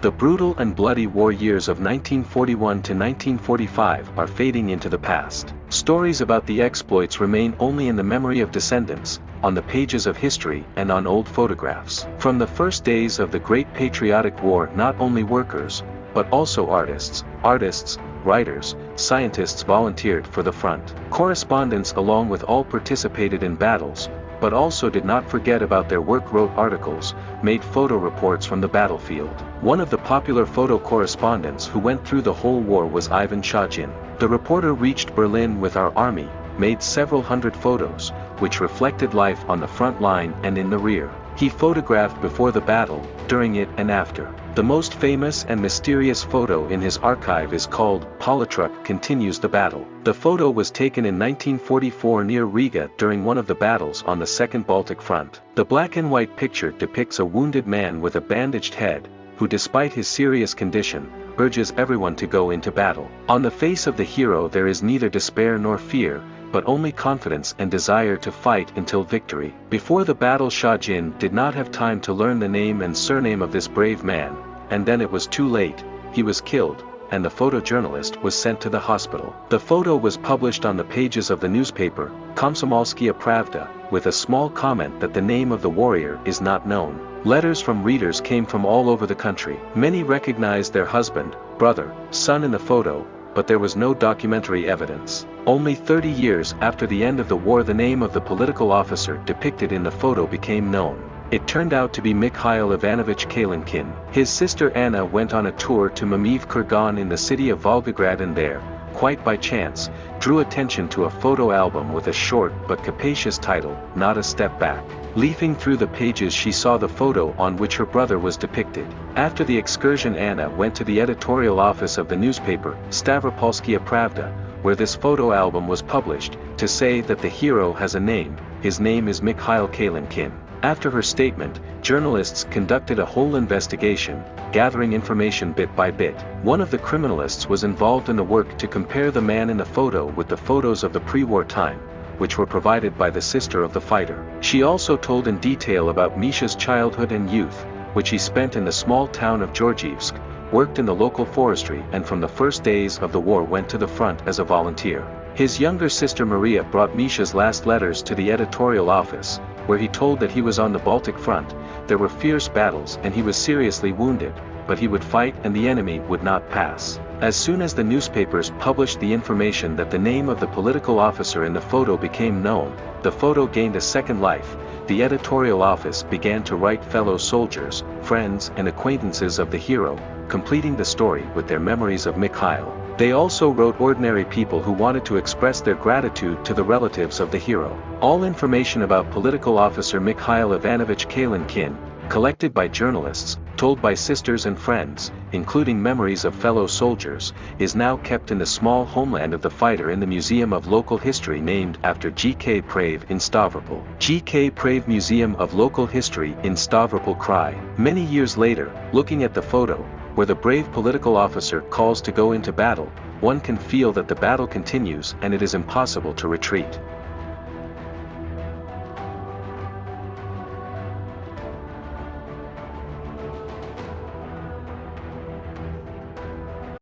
The brutal and bloody war years of 1941 to 1945 are fading into the past. Stories about the exploits remain only in the memory of descendants, on the pages of history and on old photographs. From the first days of the Great Patriotic War, not only workers, but also artists, writers, scientists volunteered for the front. Correspondents along with all participated in battles, but also did not forget about their work, wrote articles, made photo reports from the battlefield. One of the popular photo correspondents who went through the whole war was Ivan Shajim. The reporter reached Berlin with our army, made several hundred photos, which reflected life on the front line and in the rear. He photographed before the battle, during it and after. The most famous and mysterious photo in his archive is called Politruk Continues the Battle. The photo was taken in 1944 near Riga during one of the battles on the Second Baltic Front. The black and white picture depicts a wounded man with a bandaged head, who despite his serious condition, urges everyone to go into battle. On the face of the hero there is neither despair nor fear, but only confidence and desire to fight until victory. Before the battle, Shajim did not have time to learn the name and surname of this brave man, and then it was too late. He was killed, and the photojournalist was sent to the hospital. The photo was published on the pages of the newspaper, Komsomolskaya Pravda, with a small comment that the name of the warrior is not known. Letters from readers came from all over the country. Many recognized their husband, brother, son in the photo, but there was no documentary evidence. Only 30 years after the end of the war, the name of the political officer depicted in the photo became known. It turned out to be Mikhail Ivanovich Kalinkin. His sister Anna went on a tour to Mamiv Kurgan in the city of Volgograd and there, quite by chance, drew attention to a photo album with a short but capacious title, Not a Step Back. Leafing through the pages she saw the photo on which her brother was depicted. After the excursion, Anna went to the editorial office of the newspaper, Stavropolskaya Pravda, where this photo album was published, to say that the hero has a name, his name is Mikhail Kalinkin. After her statement, journalists conducted a whole investigation, gathering information bit by bit. One of the criminalists was involved in the work to compare the man in the photo with the photos of the pre-war time, which were provided by the sister of the fighter. She also told in detail about Misha's childhood and youth, which he spent in the small town of Georgievsk, worked in the local forestry, and from the first days of the war went to the front as a volunteer. His younger sister Maria brought Misha's last letters to the editorial office, where he told that he was on the Baltic front, there were fierce battles and he was seriously wounded, but he would fight and the enemy would not pass. As soon as the newspapers published the information that the name of the political officer in the photo became known, the photo gained a second life. The editorial office began to write fellow soldiers, friends and acquaintances of the hero, completing the story with their memories of Mikhail. They also wrote ordinary people who wanted to express their gratitude to the relatives of the hero. All information about political officer Mikhail Ivanovich Kalinkin, collected by journalists, told by sisters and friends, including memories of fellow soldiers, is now kept in the small homeland of the fighter in the Museum of Local History named after G.K. Prave in Stavropol. G.K. Prave Museum of Local History in Stavropol Krai. Many years later, looking at the photo, where the brave political officer calls to go into battle, one can feel that the battle continues and it is impossible to retreat.